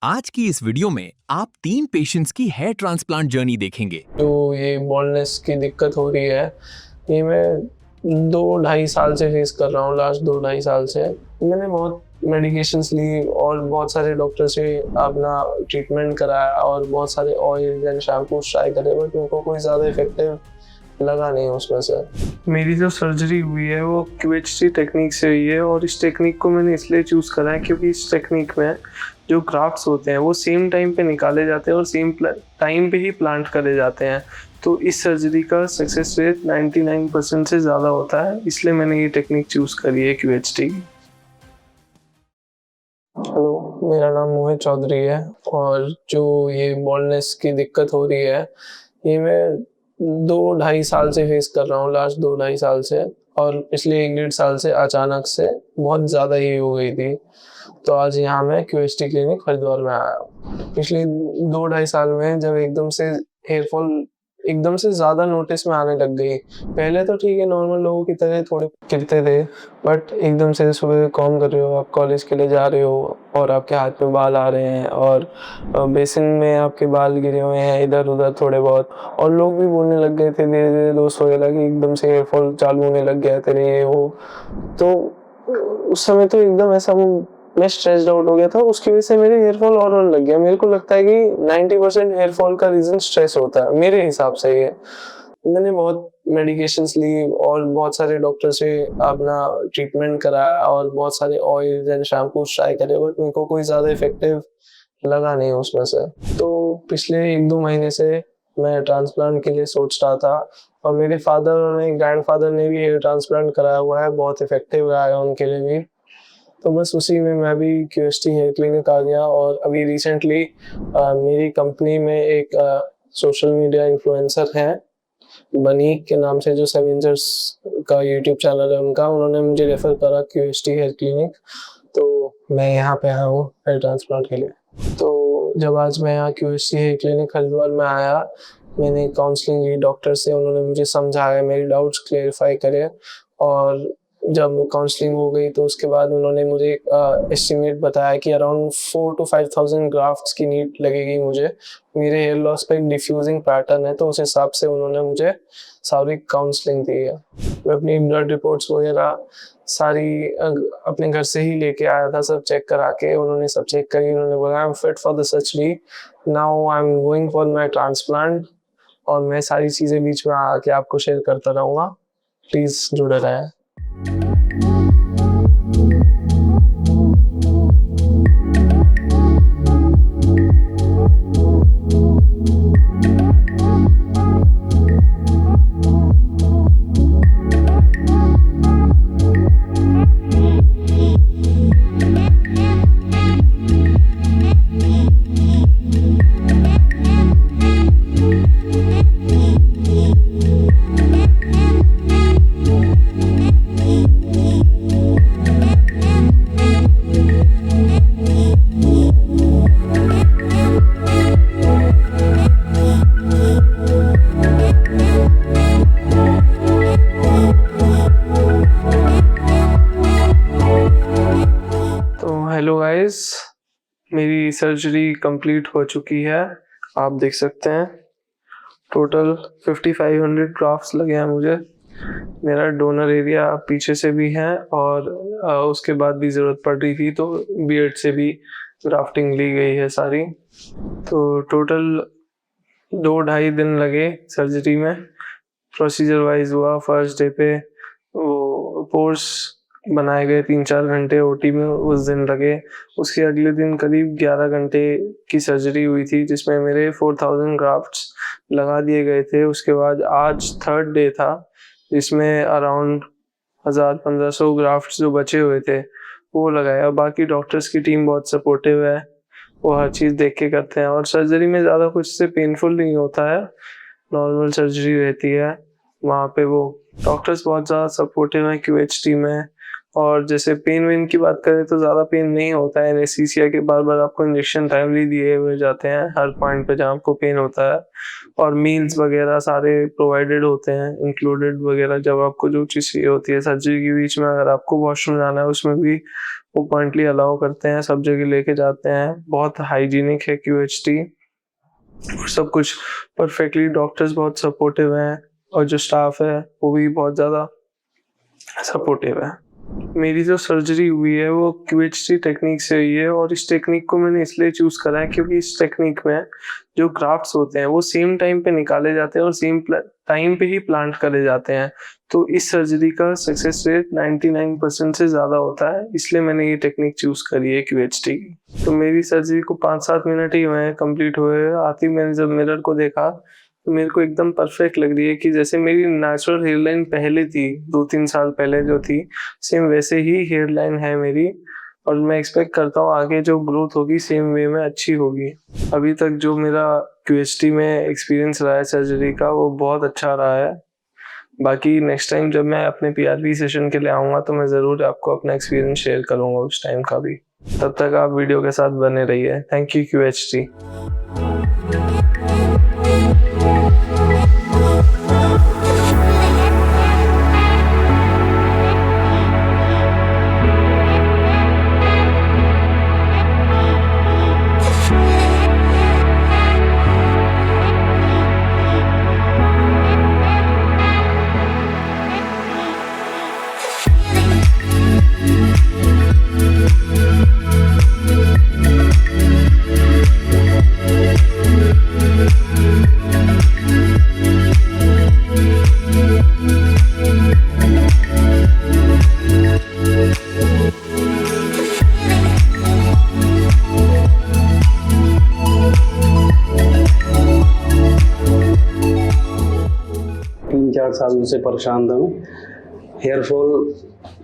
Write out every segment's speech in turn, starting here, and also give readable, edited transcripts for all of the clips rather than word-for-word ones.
आज की इस वीडियो में आप 3 पेशेंट्स की हेयर ट्रांसप्लांट जर्नी देखेंगे। जो ये बॉल्डनेस की दिक्कत हो रही है, ये मैं 2 ढाई साल से फेस कर रहा हूँ। लास्ट 2 ढाई साल से मैंने बहुत मेडिकेशंस ली और बहुत सारे डॉक्टर से अपना ट्रीटमेंट कराया और बहुत सारे ऑयल एंड शैम्पूस ट्राई करे, बट उनको कोई ज़्यादा इफेक्टिव लगा नहीं उसमें से। मेरी जो सर्जरी हुई है वो QHT टेक्निक से हुई है और इस टेक्निक को मैंने इसलिए चूज़ करा है क्योंकि इस टेक्निक में जो ग्राफ्ट्स होते हैं वो सेम टाइम पे निकाले जाते हैं और सेम टाइम पे ही प्लांट करे जाते हैं। तो इस सर्जरी का सक्सेस रेट 99% से ज़्यादा होता है, इसलिए मैंने ये टेक्निक चूज़ करी है QHT की। हेलो, मेरा नाम मोहित चौधरी है और जो ये बॉल्डनेस की दिक्कत हो रही है, ये मैं 2 ढाई साल से फेस कर रहा हूँ। लास्ट 2 ढाई साल से और पिछले 1 डेढ़ साल से अचानक से बहुत ज़्यादा ये हो गई थी। तो आज यहाँ मैं QHT क्लिनिक हरिद्वार में आया। पिछले 2 ढाई साल में जब एकदम से हेयरफॉल एकदम से ज़्यादा नोटिस में आने लग गई। पहले तो ठीक है, नॉर्मल लोगों की तरह थोड़े गिरते थे, बट एकदम से सुबह कॉम कर रहे हो, आप कॉलेज के लिए जा रहे हो और आपके हाथ में बाल आ रहे हैं और बेसिन में आपके बाल गिरे हुए हैं इधर उधर थोड़े बहुत, और लोग भी बोलने लग गए थे, धीरे धीरे दोस्त वगैरह कि एकदम से हेयरफॉल चालू होने लग गया तेरे ये वो। तो उस समय तो एकदम ऐसा मैं स्ट्रेस्ड आउट हो गया था, उसकी वजह से मेरे हेयरफॉल और होने लग गया। मेरे को लगता है कि 90% हेयरफॉल का रीजन स्ट्रेस होता है मेरे हिसाब से। ये मैंने बहुत मेडिकेशंस ली और बहुत सारे डॉक्टर से अपना ट्रीटमेंट कराया और बहुत सारे ऑयल एंड शैम्पूस ट्राई करे, बट उनको कोई ज़्यादा इफेक्टिव लगा नहीं उसमें से। तो पिछले 1-2 महीने से मैं ट्रांसप्लांट के लिए सोच रहा था और मेरे फादर और मेरे ग्रैंडफादर ने भी हेयर ट्रांसप्लांट कराया हुआ है, बहुत इफेक्टिव रहा है उनके लिए भी। तो बस उसी में मैं भी QHT हेयर क्लिनिक आ गया और अभी रिसेंटली मेरी कंपनी में एक सोशल मीडिया इन्फ्लुएंसर है, बनी के नाम से, जो सेवेंजर्स का यूट्यूब चैनल है उनका, उन्होंने मुझे रेफर करा QHT हेयर क्लिनिक। तो मैं यहाँ पे आया हूँ हेयर ट्रांसप्लांट के लिए। तो जब आज मैं यहाँ QHT हेयर क्लिनिक हरिद्वार में आया, मैंने काउंसलिंग ली डॉक्टर से, उन्होंने मुझे समझाया, मेरी डाउट्स क्लेरिफाई करे। और जब काउंसलिंग हो गई तो उसके बाद उन्होंने मुझे एस्टिमेट बताया कि अराउंड 4 to 5,000 ग्राफ्ट्स की नीड लगेगी मुझे। मेरे हेयर लॉस पे एक डिफ्यूजिंग पैटर्न है, तो उस हिसाब से उन्होंने मुझे सारी काउंसलिंग दी है। मैं अपनी ब्लड रिपोर्ट्स वगैरह सारी अपने घर से ही लेके आया था, सब चेक करा के। उन्होंने सब चेक करी, उन्होंने बोला I am fit for the surgery, now I am going for my transplant. और मैं सारी चीज़ें बीच में आके आपको शेयर करता रहूँगा, प्लीज़ जुड़े रहें। हेलो गाइस, मेरी सर्जरी कंप्लीट हो चुकी है। आप देख सकते हैं टोटल 5500 ग्राफ्ट्स लगे हैं मुझे। मेरा डोनर एरिया पीछे से भी है और उसके बाद भी ज़रूरत पड़ रही थी तो बियर्ड से भी ग्राफ्टिंग ली गई है सारी। तो टोटल 2-2.5 दिन लगे सर्जरी में। प्रोसीजर वाइज हुआ, फर्स्ट डे पे वो पोर्स बनाए गए 3-4 घंटे OT में उस दिन लगे। उसके अगले दिन करीब 11 घंटे की सर्जरी हुई थी, जिसमें मेरे 4000 ग्राफ्ट्स लगा दिए गए थे। उसके बाद आज थर्ड डे था, जिसमें अराउंड 1000-1500 ग्राफ्ट्स जो बचे हुए थे वो लगाया। बाकी डॉक्टर्स की टीम बहुत सपोर्टिव है, वो हर चीज़ देख के करते हैं और सर्जरी में ज़्यादा कुछ से पेनफुल नहीं होता है, नॉर्मल सर्जरी रहती है। वहाँ पे वो डॉक्टर्स बहुत ज़्यादा सपोर्टिव हैं QHT में। और जैसे पेन वेन की बात करें तो ज़्यादा पेन नहीं होता है। एनेस्थीसिया के बार बार आपको इंजेक्शन टाइमली दिए हुए जाते हैं हर पॉइंट पे जहाँ आपको पेन होता है, और मील्स वगैरह सारे प्रोवाइडेड होते हैं, इंक्लूडेड वगैरह। जब आपको जो चीज़ चाहिए होती है सर्जरी के बीच में, अगर आपको वॉशरूम जाना है उसमें भी वो पॉइंटली अलाउ करते हैं, सब जगह लेके जाते हैं। बहुत हाइजीनिक है QHT और सब कुछ परफेक्टली, डॉक्टर्स बहुत सपोर्टिव हैं और जो स्टाफ है वो भी बहुत ज़्यादा सपोर्टिव है। मेरी जो सर्जरी हुई है वो QHT टेक्निक से हुई है और इस टेक्निक को मैंने इसलिए चूज़ करा है क्योंकि इस टेक्निक में जो ग्राफ्ट्स होते हैं वो सेम टाइम पे निकाले जाते हैं और सेम टाइम पे ही प्लांट करे जाते हैं। तो इस सर्जरी का सक्सेस रेट 99% से ज़्यादा होता है, इसलिए मैंने ये टेक्निक चूज़ करी है QHT की। तो मेरी सर्जरी को 5-7 मिनट ही हुए हैं कंप्लीट हुए। आती मैंने जब मिरर को देखा तो मेरे को एकदम परफेक्ट लग रही है कि जैसे मेरी नेचुरल हेयर लाइन पहले थी 2-3 साल पहले जो थी, सेम वैसे ही हेयर लाइन है मेरी। और मैं एक्सपेक्ट करता हूँ आगे जो ग्रोथ होगी सेम वे में अच्छी होगी। अभी तक जो मेरा QHT में एक्सपीरियंस रहा है सर्जरी का वो बहुत अच्छा रहा है। बाकी नेक्स्ट टाइम जब मैं अपने PRP सेशन के लिए आऊँगा तो मैं ज़रूर आपको अपना एक्सपीरियंस शेयर करूँगा उस टाइम का भी। तब तक आप वीडियो के साथ बने रहिए। Thank you QHT। सालों से परेशान था मैं। हेयर फॉल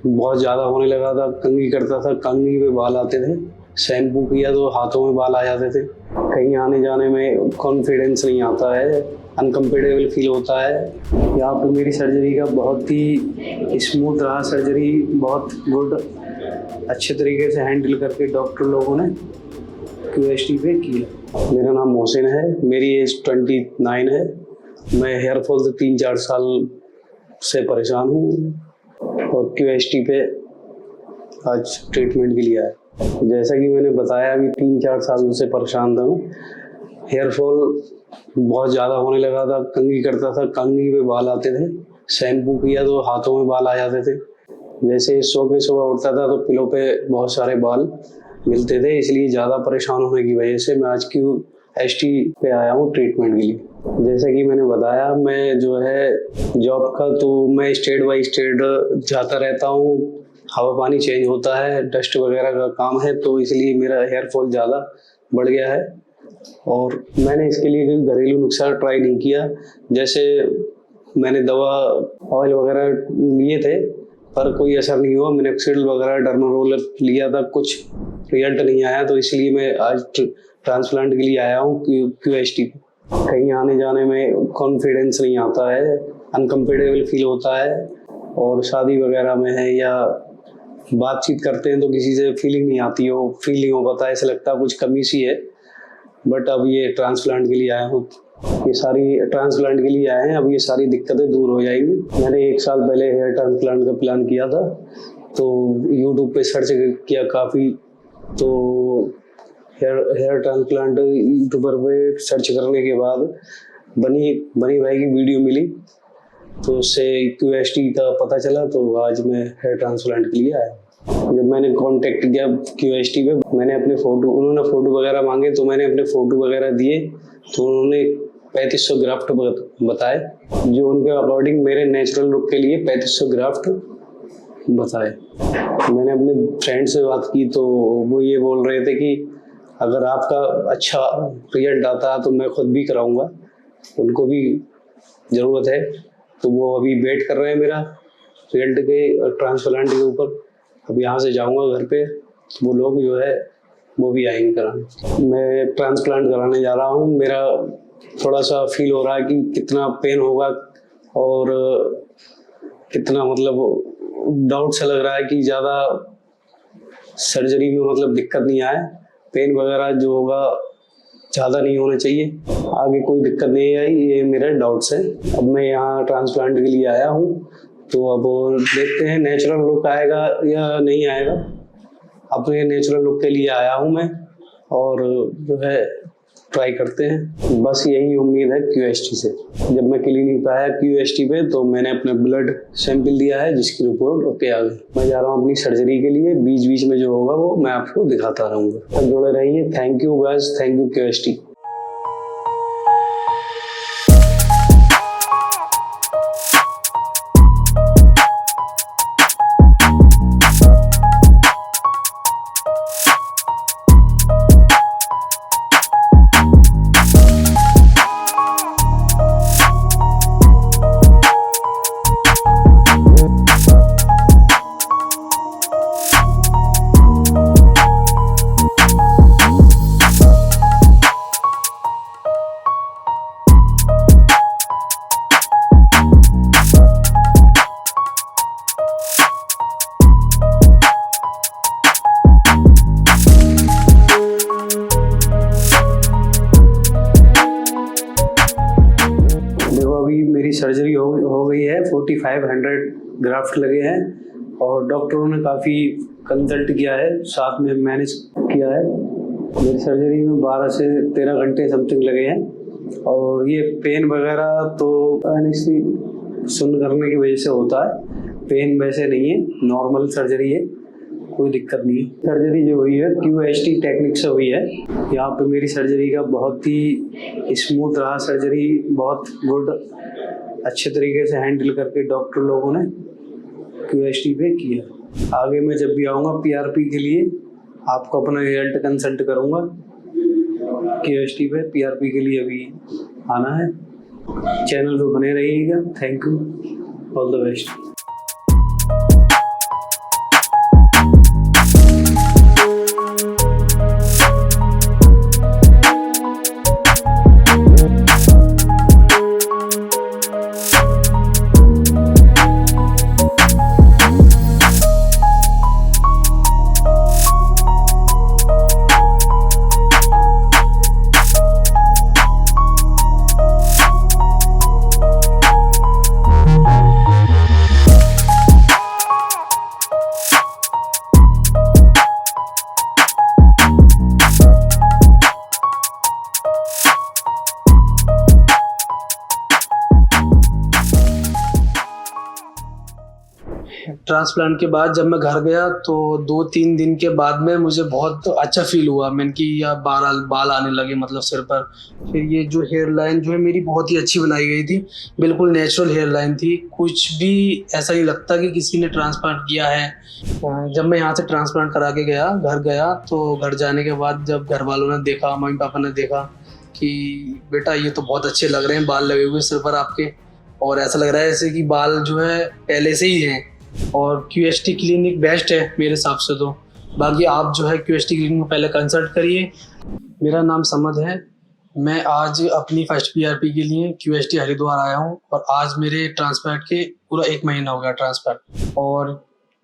बहुत ज़्यादा होने लगा था, कंघी करता था, कंघी पे बाल आते थे, शैम्पू किया तो हाथों में बाल आ जाते थे, कहीं आने जाने में कॉन्फिडेंस नहीं आता है, अनकम्फर्टेबल फील होता है। यहाँ पे मेरी सर्जरी का बहुत ही स्मूथ रहा, सर्जरी बहुत गुड, अच्छे तरीके से हैंडल करके डॉक्टर लोगों ने QHT पे किया। मेरा नाम मोहसिन है, मेरी एज 29 है। मैं हेयर फॉल से 3-4 साल से परेशान हूँ और QHT पे आज ट्रीटमेंट के लिए आया। जैसा कि मैंने बताया कि 3-4 साल से परेशान था मैं। हेयर फॉल बहुत ज़्यादा होने लगा था, कंघी करता था, कंघी पे बाल आते थे, शैम्पू किया तो हाथों में बाल आ जाते थे। जैसे सुबह उठता था तो पिलो पे बहुत सारे बाल मिलते थे, इसलिए ज़्यादा परेशान होने की वजह से मैं आज QHT पे आया हूँ ट्रीटमेंट के लिए। जैसे कि मैंने बताया, मैं जो है जॉब का तो मैं स्टेट बाई स्टेट जाता रहता हूँ, हवा पानी चेंज होता है, डस्ट वगैरह का काम है, तो इसलिए मेरा हेयर फॉल ज़्यादा बढ़ गया है। और मैंने इसके लिए कोई घरेलू नुस्खा ट्राई नहीं किया। जैसे मैंने दवा ऑयल वगैरह लिए थे पर कोई असर नहीं हुआ। मिनोक्सिडिल वगैरह डर्मारोल लिया था, कुछ रिजल्ट नहीं आया, तो इसलिए मैं आज ट्रांसप्लांट के लिए आया हूँ QHT। कहीं आने जाने में कॉन्फिडेंस नहीं आता है, अनकम्फर्टेबल फील होता है, और शादी वगैरह में है या बातचीत करते हैं तो किसी से फीलिंग नहीं आती हो, फील नहीं हो पाता, ऐसा लगता है कुछ कमी सी है। बट अब ये ट्रांसप्लांट के लिए आया हूँ, ये सारी ट्रांसप्लांट के लिए आए हैं, अब ये सारी दिक्कतें दूर हो जाएंगी। मैंने 1 साल पहले हेयर ट्रांसप्लांट का प्लान किया था, तो यूट्यूब पे सर्च किया काफ़ी, तो हेयर ट्रांसप्लांट यूट्यूबर पे सर्च करने के बाद बनी भाई की वीडियो मिली, तो उससे QHT का पता चला, तो आज मैं हेयर ट्रांसप्लांट के लिए आया। जब मैंने कांटेक्ट किया QHT पे, मैंने अपने उन्होंने फ़ोटो वगैरह मांगे, तो मैंने अपने फ़ोटो वगैरह दिए, तो उन्होंने 3500 ग्राफ्ट बताए, जो उनके अकॉर्डिंग मेरे नेचुरल लुक के लिए 3500 ग्राफ्ट बताए। मैंने अपने फ्रेंड से बात की तो वो ये बोल रहे थे कि अगर आपका अच्छा रिजल्ट आता है तो मैं खुद भी कराऊंगा, उनको भी ज़रूरत है, तो वो अभी वेट कर रहे हैं मेरा रिजल्ट के ट्रांसप्लांट के ऊपर। अब यहाँ से जाऊंगा घर पे, वो लोग जो है वो भी आएंगे कराने। मैं ट्रांसप्लांट कराने जा रहा हूँ। मेरा थोड़ा सा फील हो रहा है कि कितना पेन होगा और कितना मतलब डाउट सा लग रहा है कि ज़्यादा सर्जरी में मतलब दिक्कत नहीं आए, पेन वगैरह जो होगा ज़्यादा नहीं होना चाहिए, आगे कोई दिक्कत नहीं आई, ये मेरे डाउट्स हैं। अब मैं यहाँ ट्रांसप्लांट के लिए आया हूँ, तो अब देखते हैं नेचुरल लुक आएगा या नहीं आएगा, अपने नेचुरल लुक के लिए आया हूँ मैं, और जो है ट्राई करते हैं। बस यही उम्मीद है क्यूएसटी से। जब मैं क्लिनिक पे आया क्यूएसटी पे तो मैंने अपने ब्लड सैंपल दिया है, जिसकी रिपोर्ट ओके आ गई। मैं जा रहा हूँ अपनी सर्जरी के लिए, बीच बीच में जो होगा वो मैं आपको दिखाता रहूँगा। तो जुड़े रहिए। Thank you guys, thank you क्यूएसटी। अभी मेरी सर्जरी हो गई है। 4500 ग्राफ्ट लगे हैं और डॉक्टरों ने काफ़ी कंसल्ट किया है, साथ में मैनेज किया है। मेरी सर्जरी में 12 से 13 घंटे समथिंग लगे हैं। और ये पेन वगैरह तो सुन करने की वजह से होता है, पेन वैसे नहीं है, नॉर्मल सर्जरी है, कोई दिक्कत नहीं है। सर्जरी जो हुई है क्यूएसटी टेक्निक से हुई है। यहाँ पे मेरी सर्जरी का बहुत ही स्मूथ रहा, सर्जरी बहुत गुड, अच्छे तरीके से हैंडल करके डॉक्टर लोगों ने क्यूएसटी पे किया। आगे मैं जब भी आऊँगा पीआरपी के लिए आपको अपना रिजल्ट कंसल्ट करूँगा। क्यूएसटी पे पीआरपी के लिए अभी आना है। चैनल पे बने रहिएगा। Thank you, all the best. Transplant के बाद जब मैं घर गया तो 2-3 दिन के बाद में मुझे बहुत अच्छा फील हुआ। मैंने कि यार बाल आने लगे, मतलब सिर पर। फिर ये जो हेयर लाइन जो है मेरी बहुत ही अच्छी बनाई गई थी, बिल्कुल नेचुरल हेयर लाइन थी, कुछ भी ऐसा नहीं लगता कि किसी ने ट्रांसप्लांट किया है। जब मैं यहाँ से ट्रांसप्लांट करा के घर गया तो घर जाने के बाद जब घर वालों ने देखा, मम्मी पापा ने देखा कि बेटा ये तो बहुत अच्छे लग रहे हैं बाल लगे हुए सिर पर आपके, और ऐसा लग रहा है जैसे कि बाल जो है पहले से ही हैं, और क्यूएसटी क्लिनिक बेस्ट है मेरे हिसाब से। तो बाकी आप जो है क्यूएसटी क्लिनिक में पहले कंसल्ट करिए। मेरा नाम समद है। मैं आज अपनी फर्स्ट पीआरपी के लिए क्यूएसटी हरिद्वार आया हूँ, और आज मेरे ट्रांसप्लांट के पूरा 1 महीना हो गया ट्रांसप्लांट। और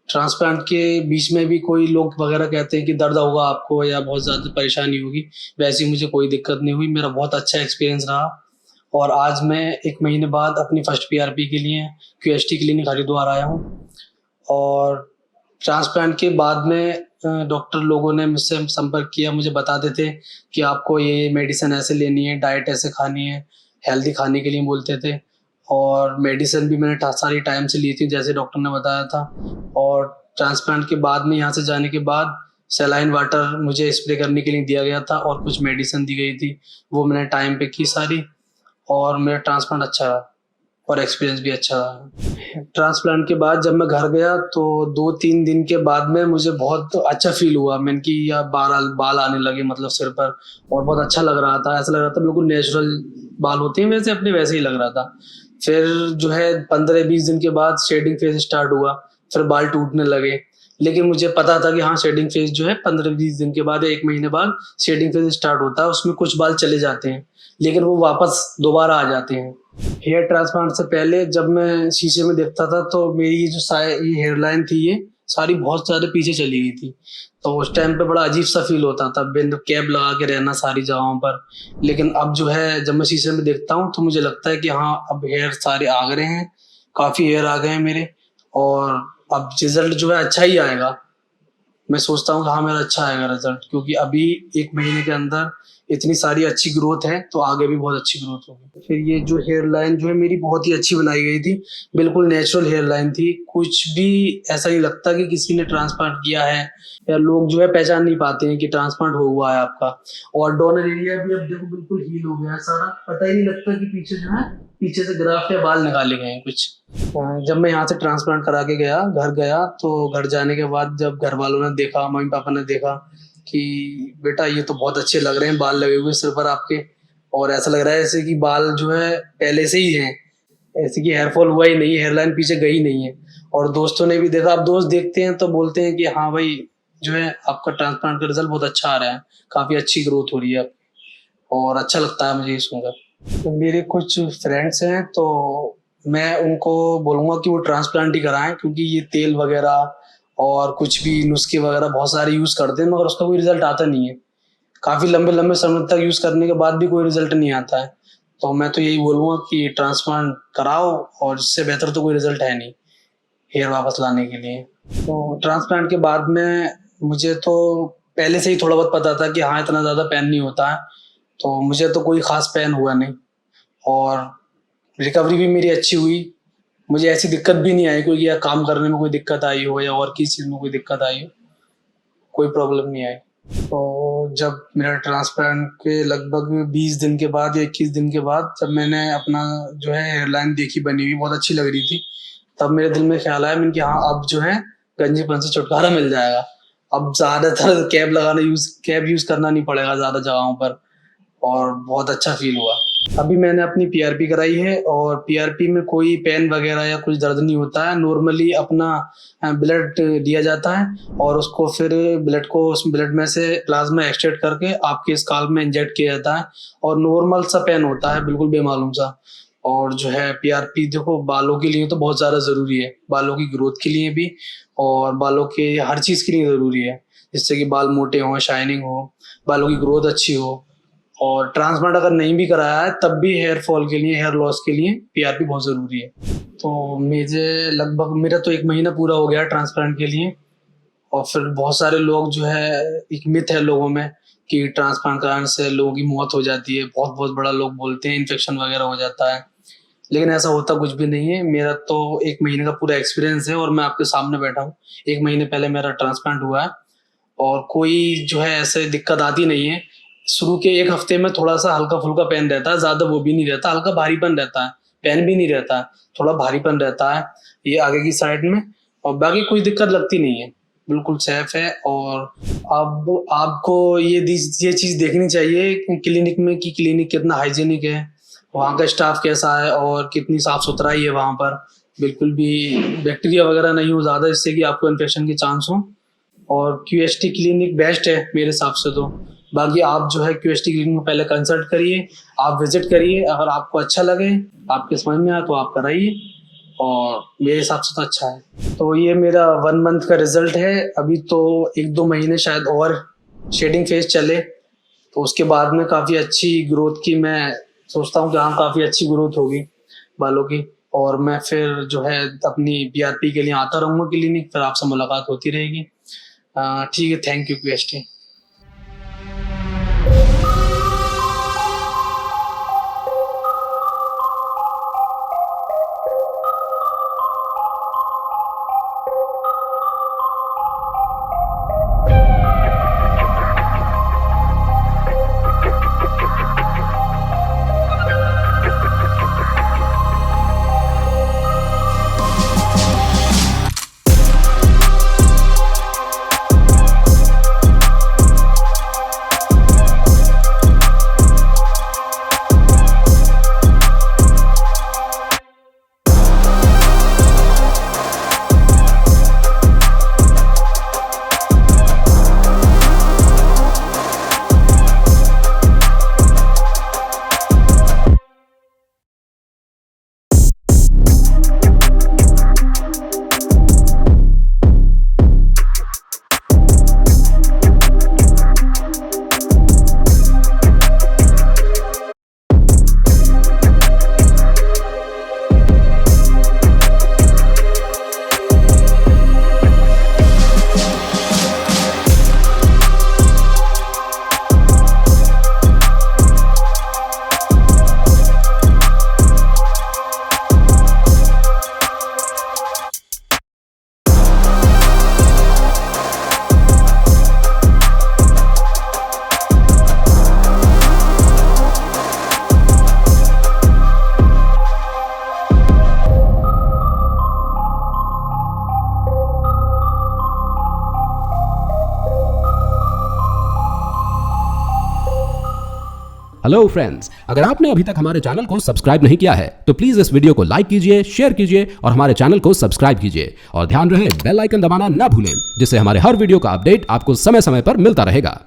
ट्रांसप्लांट के बीच में भी कोई लोग वगैरह कहते हैं कि दर्द होगा आपको या बहुत ज़्यादा परेशानी होगी, वैसी मुझे कोई दिक्कत नहीं हुई। मेरा बहुत अच्छा एक्सपीरियंस रहा, और आज मैं 1 महीने बाद अपनी फर्स्ट पीआरपी के लिए क्यूएसटी क्लिनिक हरिद्वार आया हूँ। और ट्रांसप्लांट के बाद में डॉक्टर लोगों ने मुझसे संपर्क किया, मुझे बताते थे कि आपको ये मेडिसिन ऐसे लेनी है, डाइट ऐसे खानी है, हेल्दी खाने के लिए बोलते थे। और मेडिसिन भी मैंने सारी टाइम से ली थी जैसे डॉक्टर ने बताया था। और ट्रांसप्लांट के बाद में यहाँ से जाने के बाद सलाइन वाटर मुझे स्प्रे करने के लिए दिया गया था, और कुछ मेडिसिन दी गई थी, वो मैंने टाइम पे की सारी, और मेरा ट्रांसप्लांट अच्छा रहा और एक्सपीरियंस भी अच्छा रहा। ट्रांसप्लांट के बाद जब मैं घर गया तो 2-3 दिन के बाद में मुझे बहुत अच्छा फील हुआ। मैंने कि यार बाल आने लगे, मतलब सिर पर, और बहुत अच्छा लग रहा था। ऐसा लग रहा था बिल्कुल नेचुरल बाल होते हैं वैसे अपने, वैसे ही लग रहा था। फिर जो है 15-20 दिन के बाद शेडिंग फेज स्टार्ट हुआ, फिर बाल टूटने लगे। लेकिन मुझे पता था कि हाँ, शेडिंग फेज जो है 15-20 दिन के बाद या 1 महीने बाद शेडिंग फेज स्टार्ट होता है, उसमें कुछ बाल चले जाते हैं लेकिन वो वापस दोबारा आ जाते हैं। हेयर ट्रांसप्लांट से पहले जब मैं शीशे में देखता था तो मेरी ये हेयर लाइन थी ये सारी बहुत ज़्यादा पीछे चली गई थी, तो उस टाइम पे बड़ा अजीब सा फील होता था, बिंद कैप लगा के रहना सारी जगहों पर। लेकिन अब जो है जब मैं शीशे में देखता हूँ तो मुझे लगता है कि हाँ, अब हेयर सारे आ गए हैं, काफ़ी हेयर आ गए हैं मेरे, और अब रिजल्ट जो है अच्छा ही आएगा। मैं सोचता हूँ कि हाँ मेरा अच्छा आएगा रिजल्ट, क्योंकि अभी 1 महीने के अंदर इतनी सारी अच्छी ग्रोथ है तो आगे भी बहुत अच्छी ग्रोथ होगी। फिर ये जो हेयर लाइन जो है मेरी बहुत ही अच्छी बनाई गई थी, बिल्कुल नेचुरल हेयर लाइन थी, कुछ भी ऐसा नहीं लगता कि किसी ने ट्रांसप्लांट किया है, या लोग जो है पहचान नहीं पाते हैं कि ट्रांसप्लांट हुआ है आपका। और डोनर एरिया भी अब देखो बिल्कुल हील हो गया है सारा, पता ही नहीं लगता कि पीछे जो है पीछे से ग्राफ्ट या बाल निकाले गए हैं कुछ। जब मैं यहाँ से ट्रांसप्लांट करा के घर गया तो घर जाने के बाद जब घर वालों ने देखा, मम्मी पापा ने देखा कि बेटा ये तो बहुत अच्छे लग रहे हैं बाल लगे हुए सिर पर आपके, और ऐसा लग रहा है जैसे कि बाल जो है पहले से ही हैं, ऐसे कि हेयर फॉल हुआ ही नहीं, हेयर लाइन पीछे गई नहीं है। और दोस्तों ने भी देखा, अब दोस्त देखते हैं तो बोलते हैं कि हाँ भाई जो है आपका ट्रांसप्लांट का रिजल्ट बहुत अच्छा आ रहा है, काफ़ी अच्छी ग्रोथ हो रही है, और अच्छा लगता है मुझे ये सुनकर। तो मेरे कुछ फ्रेंड्स हैं तो मैं उनको बोलूँगा कि वो ट्रांसप्लांट ही कराएं, क्योंकि ये तेल वगैरह और कुछ भी नुस्खे वगैरह बहुत सारे यूज़ करते हैं मगर उसका कोई रिजल्ट आता नहीं है, काफ़ी लंबे लंबे समय तक यूज़ करने के बाद भी कोई रिजल्ट नहीं आता है। तो मैं तो यही बोलूँगा कि ट्रांसप्लांट कराओ, और इससे बेहतर तो कोई रिजल्ट है नहीं हेयर वापस लाने के लिए। तो ट्रांसप्लांट के बाद में मुझे तो पहले से ही थोड़ा बहुत पता था कि हाँ इतना ज़्यादा पेन नहीं होता है, तो मुझे तो कोई ख़ास पेन हुआ नहीं, और रिकवरी भी मेरी अच्छी हुई, मुझे ऐसी दिक्कत भी नहीं आई कोई, या काम करने में कोई दिक्कत आई हो या और किसी चीज़ में कोई दिक्कत आई हो, कोई प्रॉब्लम नहीं आई। तो जब मेरा ट्रांसप्लांट के लगभग 20 दिन के बाद या 21 दिन के बाद जब मैंने अपना जो है हेयरलाइन देखी बनी हुई, बहुत अच्छी लग रही थी, तब मेरे दिल में ख्याल आया मैंने कि हाँ अब जो है गंजेपन से छुटकारा मिल जाएगा, अब ज़्यादातर कैप यूज़ करना नहीं पड़ेगा ज़्यादा जगहों पर, और बहुत अच्छा फील हुआ। अभी मैंने अपनी पीआरपी कराई है, और पीआरपी में कोई पेन वगैरह या कुछ दर्द नहीं होता है, नॉर्मली अपना ब्लड लिया जाता है और उसको फिर उस ब्लड में से प्लाज्मा एक्सट्रैक्ट करके आपके स्काल्प में इंजेक्ट किया जाता है, और नॉर्मल सा पेन होता है, बिल्कुल बेमालूम सा। और जो है पीआरपी देखो बालों के लिए तो बहुत ज़्यादा ज़रूरी है, बालों की ग्रोथ के लिए भी और बालों के हर चीज़ के लिए ज़रूरी है, जिससे कि बाल मोटे हों, शाइनिंग हो, बालों की ग्रोथ अच्छी हो। और ट्रांसप्लांट अगर नहीं भी कराया है तब भी हेयर फॉल के लिए, हेयर लॉस के लिए पीआरपी बहुत ज़रूरी है। तो मेरा तो 1 महीना पूरा हो गया ट्रांसप्लांट के लिए, और फिर बहुत सारे लोग जो है, एक मिथ है लोगों में कि ट्रांसप्लांट कराने से लोगों की मौत हो जाती है, बहुत बहुत बड़ा लोग बोलते हैं इन्फेक्शन वगैरह हो जाता है, लेकिन ऐसा होता कुछ भी नहीं है। मेरा तो 1 महीने का पूरा एक्सपीरियंस है और मैं आपके सामने बैठा हूँ। 1 महीने पहले मेरा ट्रांसप्लांट हुआ है और कोई जो है ऐसे दिक्कत आती नहीं है। शुरू के 1 हफ्ते में थोड़ा सा हल्का फुल्का पेन रहता है, ज़्यादा वो भी नहीं रहता, हल्का भारीपन रहता है, पेन भी नहीं रहता है, थोड़ा भारीपन रहता है ये आगे की साइड में, और बाकी कोई दिक्कत लगती नहीं है, बिल्कुल सेफ है। और अब आपको ये चीज़ देखनी चाहिए क्लिनिक में कि क्लिनिक कितना हाइजीनिक है, वहाँ का स्टाफ कैसा है और कितनी साफ सुथराई है वहाँ पर, बिल्कुल भी बैक्टीरिया वगैरह नहीं हो ज़्यादा जिससे कि आपको इन्फेक्शन के चांस हो। और क्यूएसटी क्लिनिक बेस्ट है मेरे हिसाब से तो। बाकी आप जो है क्यूएसटी क्लिनिक में पहले कंसल्ट करिए, आप विजिट करिए, अगर आपको अच्छा लगे, आपके समझ में आए तो आप कराइए, और मेरे हिसाब से तो अच्छा है। तो ये मेरा 1 मंथ का रिजल्ट है। अभी तो 1-2 महीने शायद और शेडिंग फेज चले, तो उसके बाद में काफ़ी अच्छी ग्रोथ की मैं सोचता हूँ कि हाँ काफ़ी अच्छी ग्रोथ होगी बालों की, और मैं फिर जो है अपनी पीआरपी के लिए आता रहूँगा क्लिनिक, फिर आपसे मुलाकात होती रहेगी। ठीक है, थैंक यू क्यूएसटी। हेलो फ्रेंड्स, अगर आपने अभी तक हमारे चैनल को सब्सक्राइब नहीं किया है तो प्लीज इस वीडियो को लाइक कीजिए, शेयर कीजिए और हमारे चैनल को सब्सक्राइब कीजिए और ध्यान रहे बेल आइकन दबाना ना भूलें, जिससे हमारे हर वीडियो का अपडेट आपको समय समय पर मिलता रहेगा।